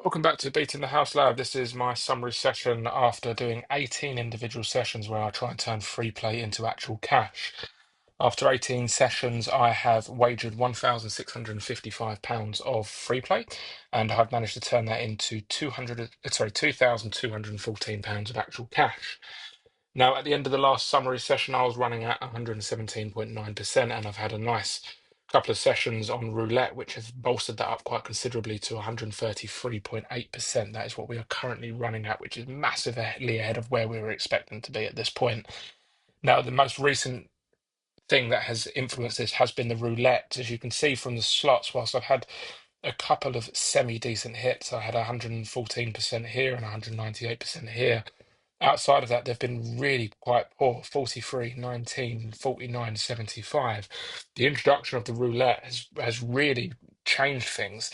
Welcome back to Beating the House Lab. This is my summary session after doing 18 individual sessions where I try and turn free play into actual cash. After 18 sessions, I have wagered £1,655 of free play, and I've managed to turn that into £2,214 of actual cash. Now, at the end of the last summary session, I was running at 117.9%, and I've had a nice couple of sessions on roulette, which have bolstered that up quite considerably to 133.8%. That is what we are currently running at, which is massively ahead of where we were expecting to be at this point. Now, the most recent thing that has influenced this has been the roulette. As you can see from the slots, whilst I've had a couple of semi-decent hits, I had 114% here and 198% here. Outside of that, they've been really quite poor: 43, 19, 49, 75. The introduction of the roulette has really changed things.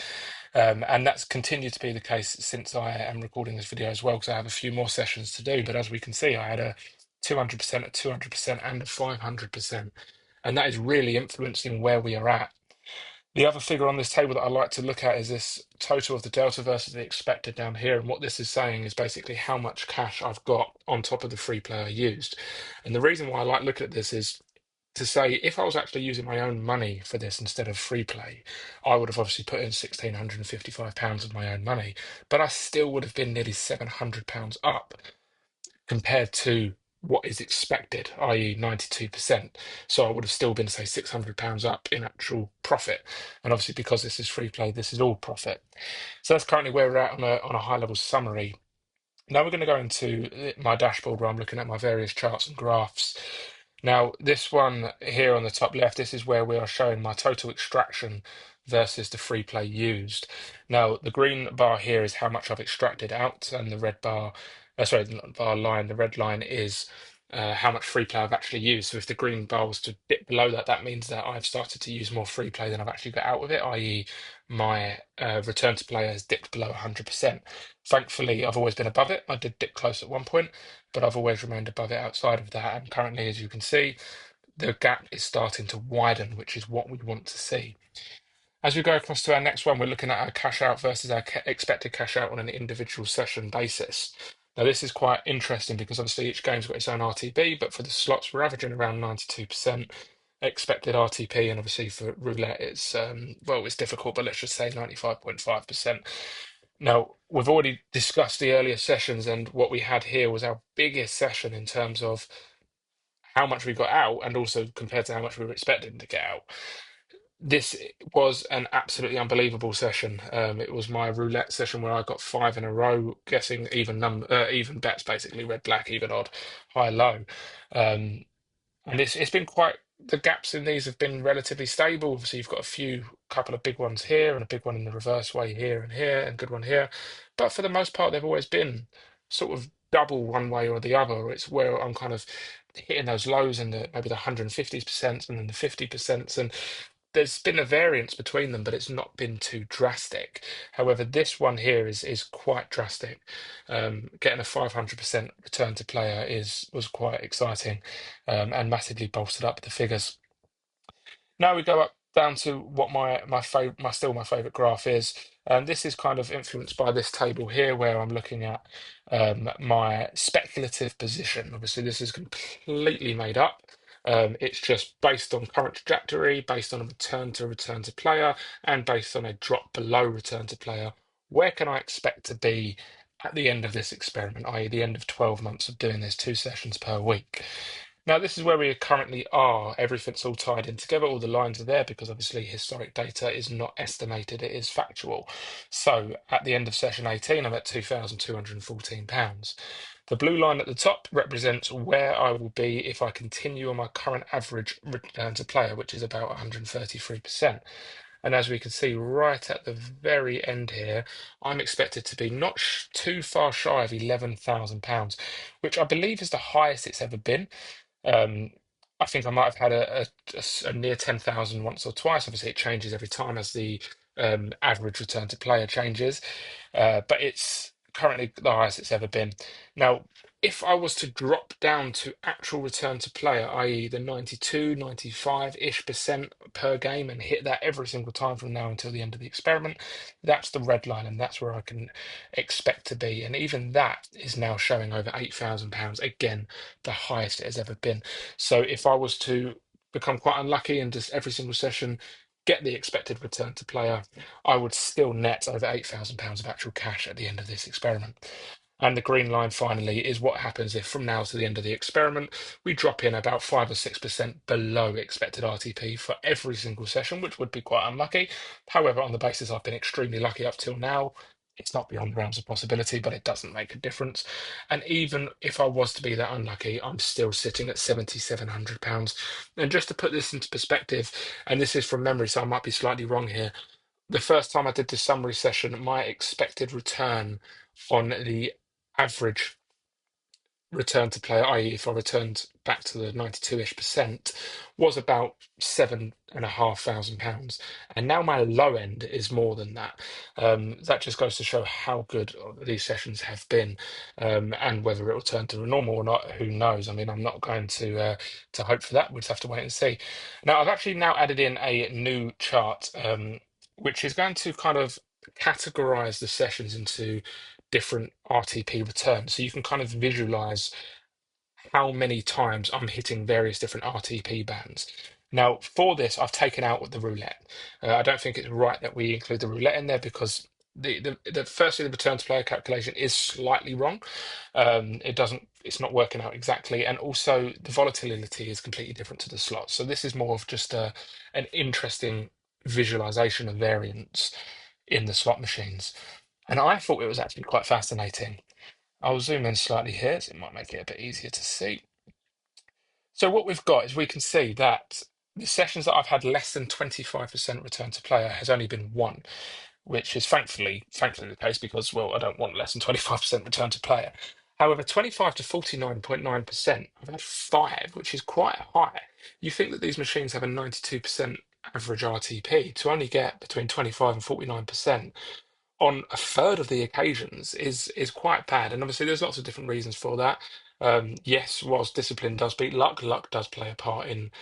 And that's continued to be the case since I am recording this video as well, because I have a few more sessions to do. But as we can see, I had a 200%, a 200%, and a 500%. And that is really influencing where we are at. The other figure on this table that I like to look at is this total of the delta versus the expected down here. And what this is saying is basically how much cash I've got on top of the free play I used. And the reason why I like looking at this is to say if I was actually using my own money for this instead of free play, I would have obviously put in £1,655 of my own money, but I still would have been nearly £700 up compared to what is expected, i.e., 92%. So I would have still been, say, £600 up in actual profit. And obviously, because this is free play, this is all profit. So that's currently where we're at on a high level summary. Now we're going to go into my dashboard where I'm looking at my various charts and graphs. Now, this one here on the top left, this is where we are showing my total extraction versus the free play used. Now, the green bar here is how much I've extracted out, and the red bar, sorry, the bar line, the red line is how much free play I've actually used. So if the green bar was to dip below that, that means that I've started to use more free play than I've actually got out of it, i.e. my return to play has dipped below 100%. Thankfully, I've always been above it. I did dip close at one point, but I've always remained above it outside of that. And currently, as you can see, the gap is starting to widen, which is what we want to see. As we go across to our next one, we're looking at our cash out versus our expected cash out on an individual session basis. Now, this is quite interesting because obviously each game's got its own RTB, but for the slots, we're averaging around 92% expected RTP, and obviously for roulette, it's well, it's difficult, but let's just say 95.5%. Now, we've already discussed the earlier sessions, and what we had here was our biggest session in terms of how much we got out and also compared to how much we were expecting to get out. This was an absolutely unbelievable session. It was my roulette session where I got five in a row, guessing even bets, basically red, black, even, odd, high, low. Um, and it's been quite, the gaps in these have been relatively stable. Obviously, you've got a couple of big ones here and a big one in the reverse way here and a good one here. But for the most part, they've always been sort of double one way or the other. It's where I'm kind of hitting those lows in maybe the 150% and then the 50%. And there's been a variance between them, but it's not been too drastic. However, this one here is quite drastic. Getting a 500% return to player was quite exciting, and massively bolstered up the figures. Now we go up down to what my favorite graph is. And this is kind of influenced by this table here, where I'm looking at my speculative position. Obviously, this is completely made up. It's just based on current trajectory, based on a return to player, and based on a drop below return to player. Where can I expect to be at the end of this experiment, i.e., the end of 12 months of doing this 2 sessions per week? Now, this is where we currently are. Everything's all tied in together. All the lines are there because obviously historic data is not estimated, it is factual. So at the end of session 18, I'm at £2,214. The blue line at the top represents where I will be if I continue on my current average return to player, which is about 133%. And as we can see right at the very end here, I'm expected to be not too far shy of £11,000, which I believe is the highest it's ever been. Um, I think I might have had a near 10,000 once or twice. Obviously, it changes every time as the average return to player changes, but it's currently the highest it's ever been. Now, If I was to drop down to actual return to player, i.e., the 92, 95-ish percent per game, and hit that every single time from now until the end of the experiment, that's the red line, and that's where I can expect to be. And even that is now showing over £8,000, again, the highest it has ever been. So if I was to become quite unlucky and just every single session get the expected return to player, I would still net over £8,000 of actual cash at the end of this experiment. And the green line finally is what happens if from now to the end of the experiment, we drop in about 5 or 6% below expected RTP for every single session, which would be quite unlucky. However, on the basis I've been extremely lucky up till now, it's not beyond the realms of possibility, but it doesn't make a difference. And even if I was to be that unlucky, I'm still sitting at £7,700. And just to put this into perspective, and this is from memory, so I might be slightly wrong here, the first time I did this summary session, my expected return on the average return to player, i.e., if I returned back to the 92-ish percent, was about £7,500. And now my low end is more than that. That just goes to show how good these sessions have been, and whether it will turn to a normal or not, who knows? I mean, I'm not going to hope for that. We'll just have to wait and see. Now, I've actually now added in a new chart, which is going to kind of categorize the sessions into different RTP returns. So you can kind of visualize how many times I'm hitting various different RTP bands. Now, for this, I've taken out the roulette. I don't think it's right that we include the roulette in there because the firstly, the return to player calculation is slightly wrong. It's not working out exactly, and also the volatility is completely different to the slots. So this is more of just an interesting visualization of variance in the slot machines. And I thought it was actually quite fascinating. I'll zoom in slightly here, so it might make it a bit easier to see. So what we've got is we can see that the sessions that I've had less than 25% return to player has only been one, which is thankfully the case because, well, I don't want less than 25% return to player. However, 25 to 49.9%, I've had five, which is quite high. You think that these machines have a 92% average RTP to only get between 25 and 49% on a third of the occasions is quite bad. And obviously, there's lots of different reasons for that. Yes, whilst discipline does beat luck, luck does play a part in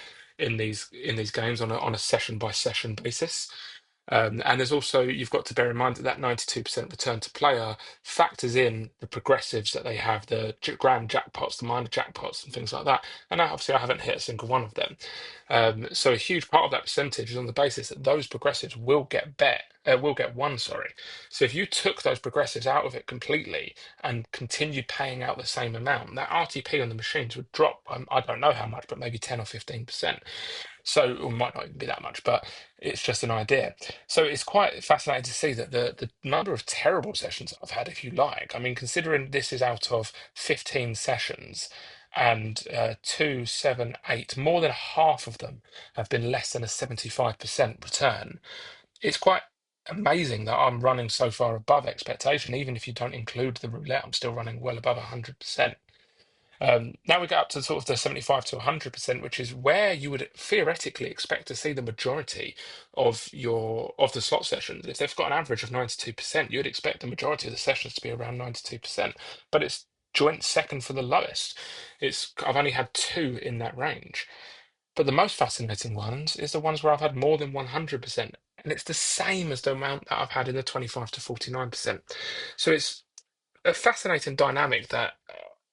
these games on a session by session basis. And there's also, you've got to bear in mind that that 92% return to player factors in the progressives that they have, the grand jackpots, the minor jackpots, and things like that. And obviously, I haven't hit a single one of them. So a huge part of that percentage is on the basis that those progressives will get one, sorry. So if you took those progressives out of it completely and continued paying out the same amount, that RTP on the machines would drop. I don't know how much, but maybe 10 or 15%. So it might not even be that much, but it's just an idea. So it's quite fascinating to see that the number of terrible sessions I've had, if you like. I mean, considering this is out of 15 sessions and 2, 7, 8, more than half of them have been less than a 75% return. It's quite amazing that I'm running so far above expectation. Even if you don't include the roulette, I'm still running well above 100%. Now we get up to sort of the 75 to 100%, which is where you would theoretically expect to see the majority of the slot sessions. If they've got an average of 92%, you'd expect the majority of the sessions to be around 92%. But it's joint second for the lowest. I've only had two in that range. But the most fascinating ones is the ones where I've had more than 100%. And it's the same as the amount that I've had in the 25 to 49%. So it's a fascinating dynamic that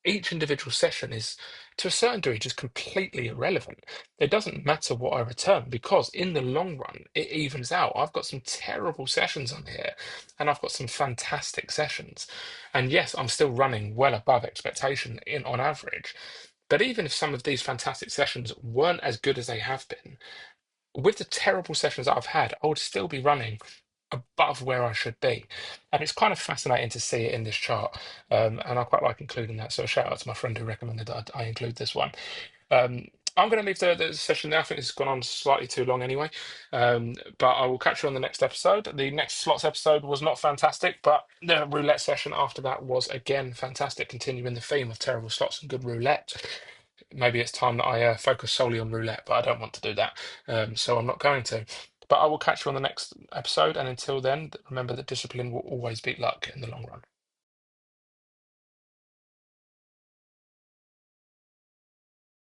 each individual session is, to a certain degree, just completely irrelevant. It doesn't matter what I return because, in the long run, it evens out. I've got some terrible sessions on here, and I've got some fantastic sessions. And yes, I'm still running well above expectation in on average. But even if some of these fantastic sessions weren't as good as they have been, with the terrible sessions that I've had, I would still be running above where I should be. And it's kind of fascinating to see it in this chart. And I quite like including that. So a shout out to my friend who recommended that I include this one. Um, I'm going to leave the session there. I think this has gone on slightly too long anyway. But I will catch you on the next episode. The next slots episode was not fantastic, but the roulette session after that was again fantastic, continuing the theme of terrible slots and good roulette. Maybe it's time that I focus solely on roulette, but I don't want to do that. So I'm not going to. But I will catch you on the next episode. And until then, remember that discipline will always beat luck in the long run.